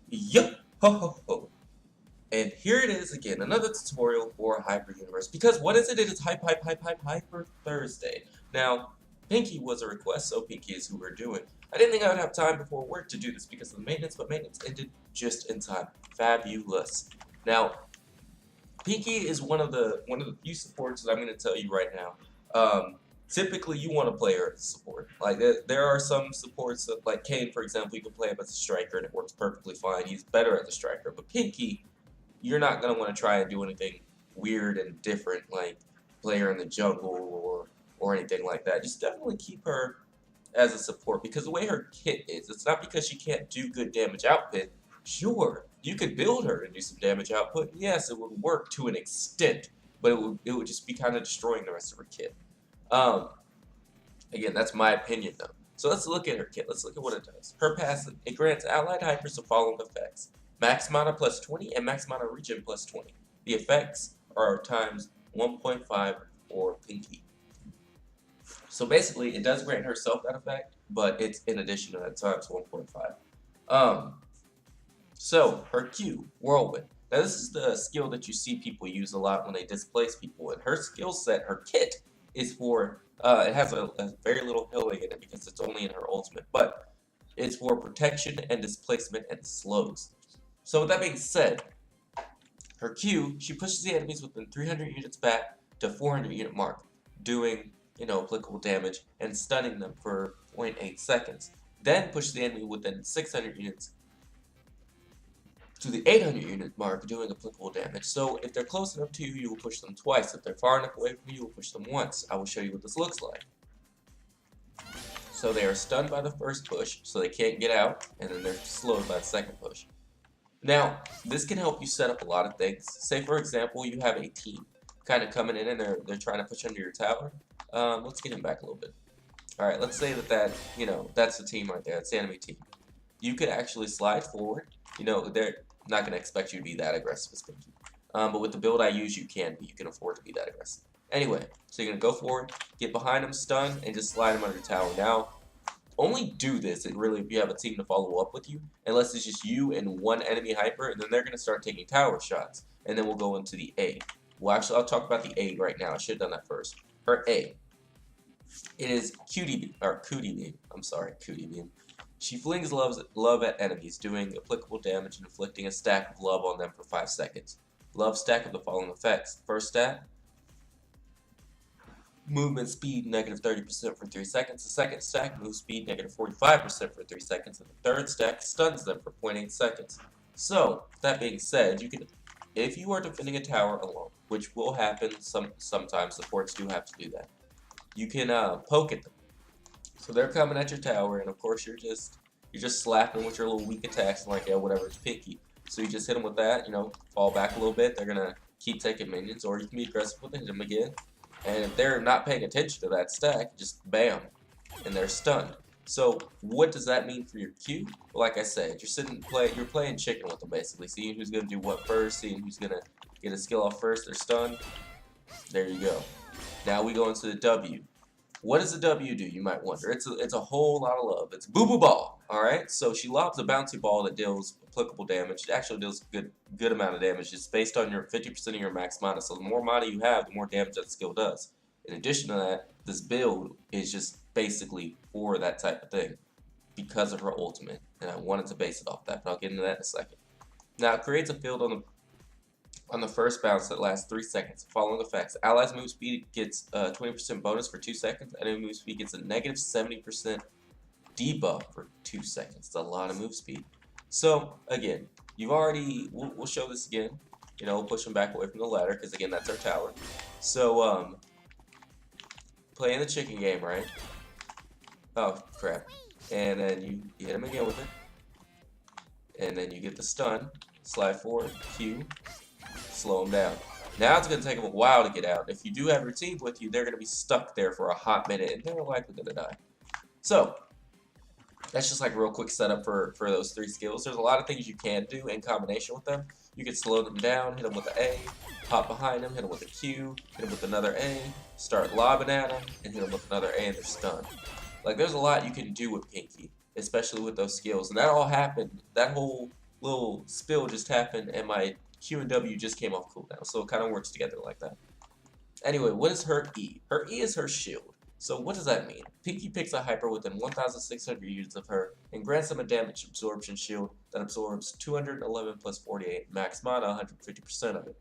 Yup, ho ho ho. And here it is again, another tutorial for Hyper Universe. Because what is it? It is Hyper Thursday. Now, Pinky was a request, so Pinky is who we're doing. I didn't think I would have time before work to do this because of the maintenance, but maintenance ended just in time. Fabulous. Now, Pinky is one of the few supports that I'm going to tell you right now. Typically, you want to play her as a support. Like there are some supports that, like Kane, for example, you can play him as a striker and it works perfectly fine. He's better as a striker, but Pinky, you're not going to want to try and do anything weird and different like play her in the jungle or anything like that. Just definitely keep her as a support because the way her kit is, it's not because she can't do good damage output. Sure, you could build her to do some damage output. Yes, it would work to an extent, but it would just be kind of destroying the rest of her kit. Um, Again, that's my opinion though. So let's look at her kit. Let's look at what it does. Her passive, it grants allied hypers the following effects. Max mana plus 20 and max mana regen plus 20. The effects are times 1.5 for Pinky. So basically, it does grant herself that effect, but it's in addition to that times 1.5. So her Q, Whirlwind. Now this is the skill that you see people use a lot when they displace people. And her skill set, her kit, is for it has a very little healing in it because it's only in her ultimate, but it's for protection and displacement and slows. So with that being said, her Q, she pushes the enemies within 300 units back to 400 unit mark, doing applicable damage and stunning them for 0.8 seconds. Then pushes the enemy within 600 units to the 800 unit mark, doing applicable damage. So if they're close enough to you, you will push them twice. If they're far enough away from you, you will push them once. I will show you what this looks like. So they are stunned by the first push, so they can't get out, and then they're slowed by the second push. Now, this can help you set up a lot of things. Say, for example, you have a team kind of coming in and they're trying to push under your tower. Let's get him back a little bit. Alright, let's say that's the team right there. That's the enemy team. You could actually slide forward. They're not going to expect you to be that aggressive as Pinky. But with the build I use, you can be. You can afford to be that aggressive. Anyway, so you're going to go forward, get behind them, stun, and just slide them under your tower. Now, only do this if you have a team to follow up with you, unless it's just you and one enemy hyper, and then they're going to start taking tower shots. And then we'll go into the A. Well, actually, I'll talk about the A right now. I should have done that first. Her A. It is Cootie Beam. I'm sorry, Cootie Beam. She flings love at enemies, doing applicable damage and inflicting a stack of love on them for 5 seconds. Love stack of the following effects. First stack, movement speed negative 30% for 3 seconds. The second stack, move speed negative 45% for 3 seconds. And the third stack stuns them for 0.8 seconds. So, that being said, if you are defending a tower alone, which will happen sometimes, supports do have to do that, you can poke at them. So they're coming at your tower, and of course you're just slapping with your little weak attacks and like, yeah, whatever, it's Pinky. So you just hit them with that, fall back a little bit. They're gonna keep taking minions, or you can be aggressive with it, hit them again. And if they're not paying attention to that stack, just bam, and they're stunned. So what does that mean for your Q? Well, like I said, you're playing chicken with them basically, seeing who's gonna do what first, seeing who's gonna get a skill off first. They're stunned. There you go. Now we go into the W. What does the W do, you might wonder? It's a whole lot of love. It's boo boo ball, alright? So she lobs a bouncy ball that deals applicable damage. It actually deals good amount of damage. It's based on your 50% of your max mana. So the more mana you have, the more damage that skill does. In addition to that, this build is just basically for that type of thing because of her ultimate. And I wanted to base it off that, but I'll get into that in a second. Now, it creates a field on the first bounce that lasts 3 seconds. Following effects: allies move speed gets 20% bonus for 2 seconds. Enemy move speed gets a negative 70% debuff for 2 seconds. It's a lot of move speed. So again, we'll show this again. We'll push them back away from the ladder because again, that's our tower. So playing the chicken game, right? Oh crap! And then you hit him again with it, and then you get the stun. Slide forward, Q. Slow them down. Now it's going to take them a while to get out. If you do have your team with you, they're going to be stuck there for a hot minute, and they're likely going to die. So, that's just like a real quick setup for those 3 skills. There's a lot of things you can do in combination with them. You can slow them down, hit them with an A, hop behind them, hit them with a Q, hit them with another A, start lobbing at them, and hit them with another A, and they're stunned. Like, there's a lot you can do with Pinky, especially with those skills. And that all happened, that whole little spill just happened, and my Q and W just came off cooldown, so it kind of works together like that. Anyway, what is her E? Her E is her shield. So what does that mean? Pinky picks a hyper within 1,600 units of her and grants them a damage absorption shield that absorbs 211 plus 48, max mana 150% of it.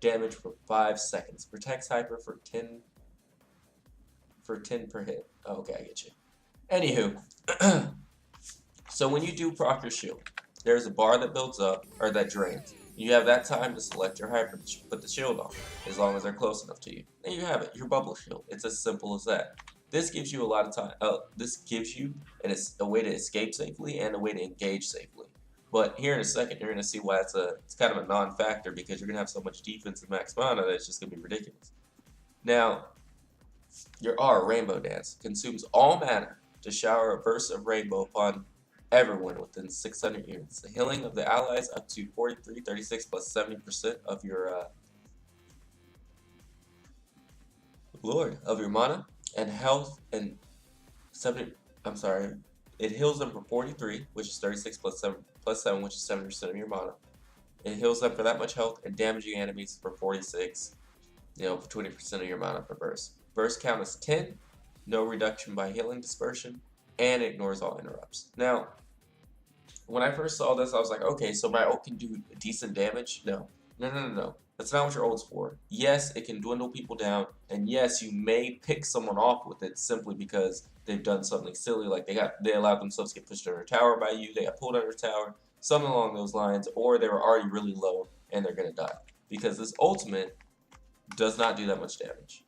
Damage for 5 seconds. Protects hyper for 10 per hit. Oh, okay, I get you. Anywho, so when you do proc your shield, there's a bar that builds up, or that drains. You have that time to select your hyper to put the shield on, as long as they're close enough to you. And you have it, your bubble shield. It's as simple as that. This gives you a lot of time. This gives you a way to escape safely and a way to engage safely. But here in a second, you're going to see why it's kind of a non-factor, because you're going to have so much defense and max mana that it's just going to be ridiculous. Now, your R, Rainbow Dance, consumes all mana to shower a burst of rainbow upon everyone within 600 units. The healing of the allies up to 43, 36 plus 70% of your mana and health and 70. I'm sorry. It heals them for 43, which is 36 plus 7, which is 70% of your mana. It heals them for that much health and damaging enemies for 46, for 20% of your mana per burst. Burst count is 10, no reduction by healing dispersion, and ignores all interrupts. Now, when I first saw this, I was like, okay, so my ult can do decent damage? No. That's not what your ult's for. Yes, it can dwindle people down, and yes, you may pick someone off with it simply because they've done something silly, like they allowed themselves to get pushed under a tower by you, they got pulled under a tower, something along those lines, or they were already really low and they're gonna die. Because this ultimate does not do that much damage.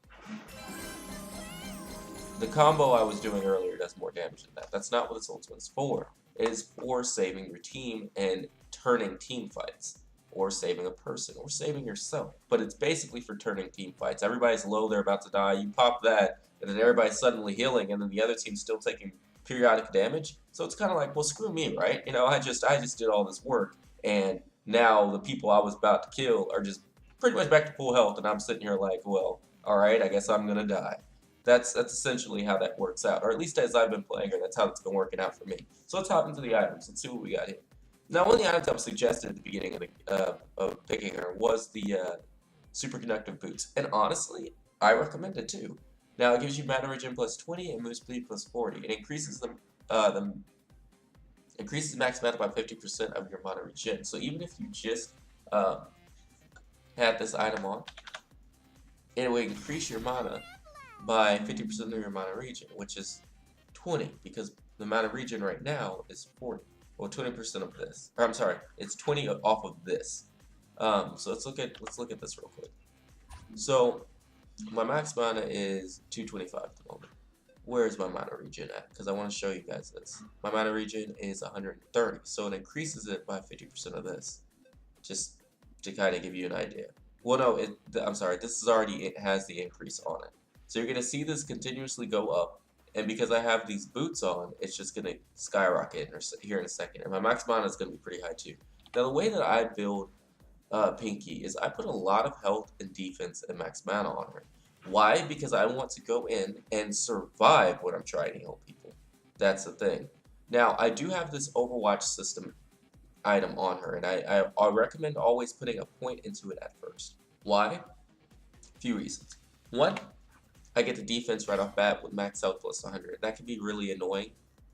The combo I was doing earlier does more damage than that. That's not what this ultimate is for. It is for saving your team and turning team fights, or saving a person, or saving yourself. But it's basically for turning team fights. Everybody's low, they're about to die, you pop that, and then everybody's suddenly healing, and then the other team's still taking periodic damage. So it's kind of like, well, screw me, right? I just did all this work, and now the people I was about to kill are just pretty much back to full health, and I'm sitting here like, well, alright, I guess I'm gonna die. That's essentially how that works out, or at least as I've been playing her, that's how it's been working out for me. So let's hop into the items. Let's see what we got here. Now, one of the items I was suggested at the beginning of picking her was the Superconductive Boots, and honestly, I recommend it too. Now, it gives you mana regen plus 20 and move speed plus 40. It increases increases max mana by 50% of your mana regen. So even if you just had this item on, it will increase your mana by 50% of your mana regen, which is 20, because the mana regen right now is 40. Well, 20% of this. Or I'm sorry, it's 20 off of this. So let's look at this real quick. So my max mana is 225 at the moment. Where is my mana regen at? Because I want to show you guys this. My mana regen is 130, so it increases it by 50% of this, just to kind of give you an idea. Well, no, I'm sorry. This is already, it has the increase on it. So you're gonna see this continuously go up. And because I have these boots on, it's just going to skyrocket here in a second. And my max mana is going to be pretty high too. Now, the way that I build Pinky is I put a lot of health and defense and max mana on her. Why? Because I want to go in and survive when I'm trying to heal people. That's the thing. Now, I do have this Overwatch System item on her, and I recommend always putting a point into it at first. Why? A few reasons. One, I get the defense right off bat with max health plus 100. That can be really annoying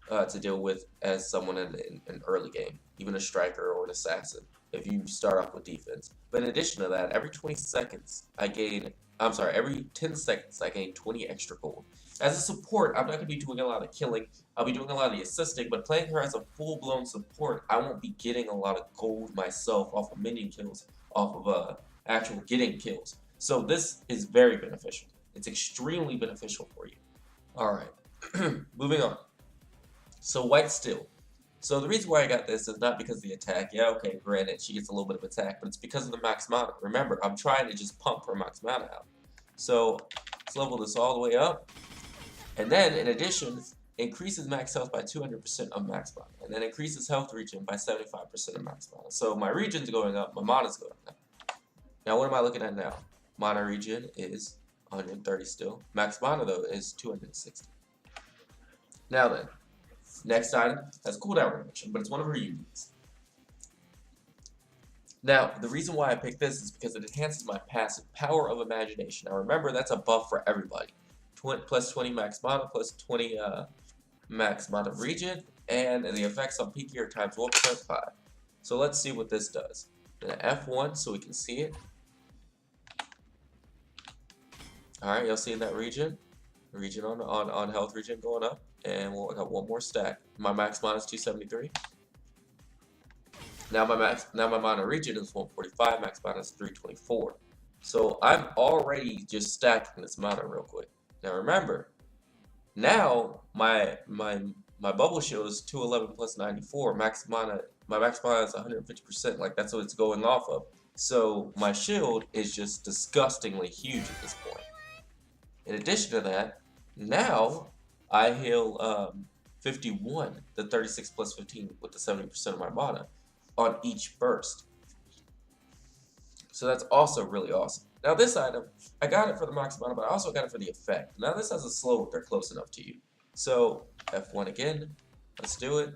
to deal with as someone in an early game, even a striker or an assassin, if you start off with defense. But in addition to that, every 10 seconds I gain 20 extra gold. As a support, I'm not going to be doing a lot of killing. I'll be doing a lot of the assisting, but playing her as a full-blown support, I won't be getting a lot of gold myself off of minion kills, off of actual getting kills. So this is very beneficial. It's extremely beneficial for you. Alright, moving on. So White Steel. So the reason why I got this is not because of the attack. Yeah, okay, granted, she gets a little bit of attack, but it's because of the max mana. Remember, I'm trying to just pump her max mana out. So let's level this all the way up. And then, in addition, increases max health by 200% of max mana. And then increases health regen by 75% of max mana. So my regen's going up, my mana's going up. Now, what am I looking at now? Mana regen is 130 still. Max mana though is 260. Now then, next item has cooldown reduction, but it's one of her uniques. Now, the reason why I picked this is because it enhances my passive power of imagination. Now remember, that's a buff for everybody. Plus 20 max mana, plus 20 max mana regen, and the effects on peak gear times 1.5. So let's see what this does. Then F1 so we can see it. Alright, you'll see that regen. Regen on health regen going up. And we'll got one more stack. My max mana is 273. Now my mana regen is 145, max mana is 324. So I'm already just stacking this mana real quick. Now remember, now my bubble shield is 211 plus 94. My max mana is 150%. Like that's what it's going off of. So my shield is just disgustingly huge at this point. In addition to that, now I heal 51, the 36 plus 15 with the 70% of my mana on each burst. So that's also really awesome. Now this item, I got it for the max mana, but I also got it for the effect. Now this has a slow if they're close enough to you. So F1 again, let's do it.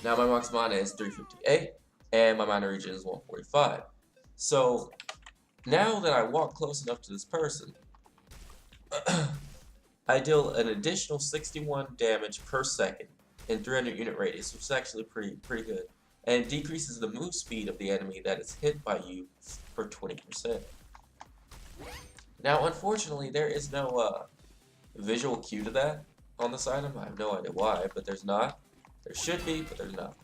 Now my max mana is 358, and my mana regen is 145. So now that I walk close enough to this person, I deal an additional 61 damage per second in 300 unit radius, which is actually pretty good. And it decreases the move speed of the enemy that is hit by you for 20%. Now, unfortunately, there is no visual cue to that on this item. I have no idea why, but there's not. There should be, but there's not.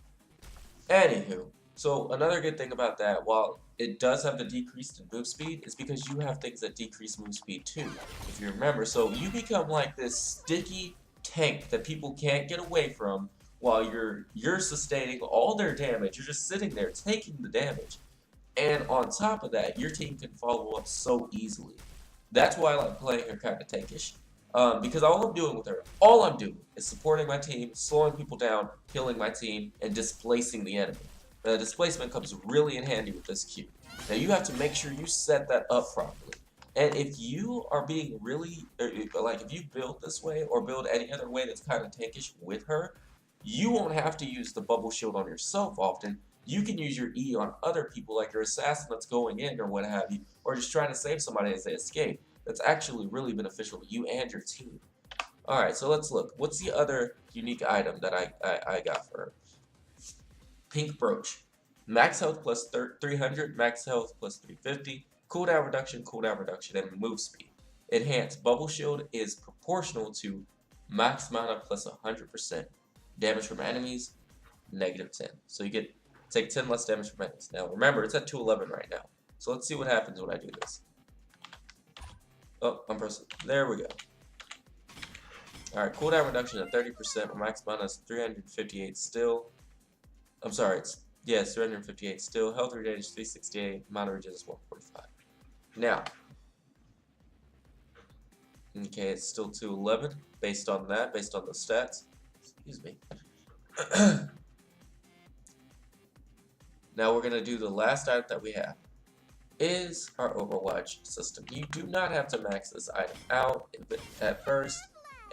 Anywho, so another good thing about that, while it does have the decreased move speed, is because you have things that decrease move speed too, if you remember. So you become like this sticky tank that people can't get away from while you're sustaining all their damage. You're just sitting there taking the damage. And on top of that, your team can follow up so easily. That's why I like playing her kind of tankish. Because all I'm doing with her, all I'm doing is supporting my team, slowing people down, killing my team, and displacing the enemy. The displacement comes really in handy with this Q. Now you have to make sure you set that up properly. And if you are being really, like if you build this way or build any other way that's kind of tankish with her, you won't have to use the bubble shield on yourself often. You can use your E on other people, like your assassin that's going in or what have you, or just trying to save somebody as they escape. That's actually really beneficial to you and your team. Alright, so let's look. What's the other unique item that I got for her? Pink Brooch. Max health plus 300, max health plus 350, cooldown reduction, and move speed. Enhanced bubble shield is proportional to max mana plus 100%. Damage from enemies, -10. So you take 10 less damage from enemies. Now remember, it's at 211 right now. So let's see what happens when I do this. Oh, I'm pressing. There we go. Alright, cooldown reduction at 30%. Max mana is 358 still. I'm sorry, it's 358 still. Health regen is 368. Mana regen is 145. Now, okay, it's still 211 based on that, based on the stats. Excuse me. Now we're gonna do the last item that we have. Is our Overwatch system. You do not have to max this item out at first,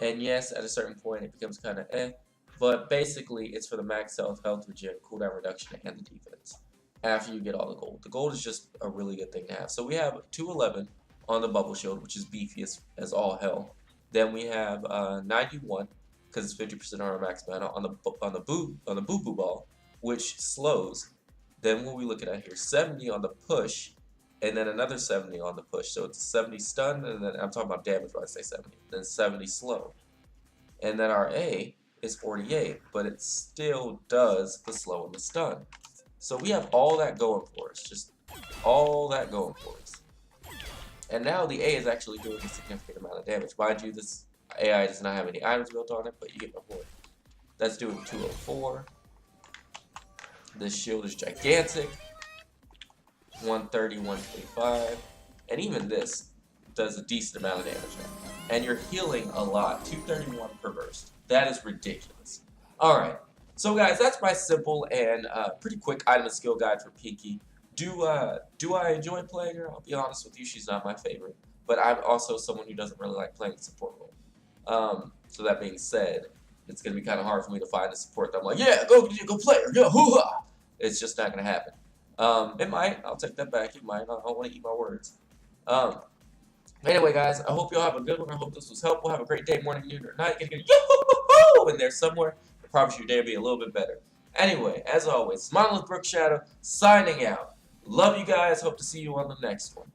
and yes, at a certain point it becomes kind of but basically it's for the max health, health regen, cooldown reduction, and the defense after you get all the gold. The gold is just a really good thing to have. So we have 211 on the bubble shield, which is beefy as all hell. Then we have 91 because it's 50% on our max mana on the boo boo ball, which slows. Then what we looking at here, 70 on the push. And then another 70 on the push. So it's 70 stun, and then I'm talking about damage when I say 70. Then 70 slow. And then our A is 48, but it still does the slow and the stun. So we have all that going for us. Just all that going for us. And now the A is actually doing a significant amount of damage. Mind you, this AI does not have any items built on it, but you get my point. That's doing 204. This shield is gigantic. 130, 125, and even this does a decent amount of damage now. And you're healing a lot, 231 per burst. That is ridiculous. Alright, so guys, that's my simple and pretty quick item and skill guide for Pinky. Do I enjoy playing her? I'll be honest with you, she's not my favorite. But I'm also someone who doesn't really like playing the support role. So that being said, it's going to be kind of hard for me to find a support that I'm like, yeah, go play her, go hoo-ha! It's just not going to happen. It might. I'll take that back. It might. I don't want to eat my words. Anyway, guys, I hope y'all have a good one. I hope this was helpful. Have a great day, morning, noon, or night. Get a yo-ho-ho-ho in there somewhere. I promise your day will be a little bit better. Anyway, as always, Monolith Brook Shadow signing out. Love you guys. Hope to see you on the next one.